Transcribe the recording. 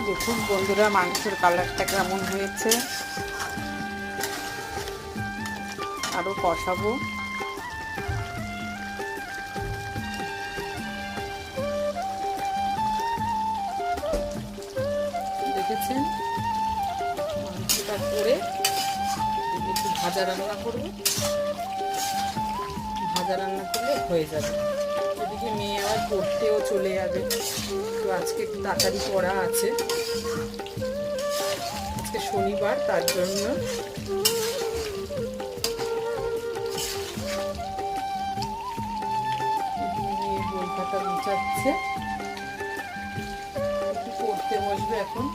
দেখুন বন্ধুরা, মাংসের কালারটা কেমন হয়েছে। আরো কষাবো। দেখেছেন, মাংসটা করে একটু ভাজা রান্না করবো। ভাজা রান্না করলে হয়ে যাবে। এদিকে মেয়ে আবার পড়তেও চলে যাবে, তো আজকে একটু তাড়াতাড়ি পড়া আছে, আজকে শনিবার, তার জন্য। মেয়ে বই খাতা গুছাচ্ছে, একটু পড়তে বসবে এখন।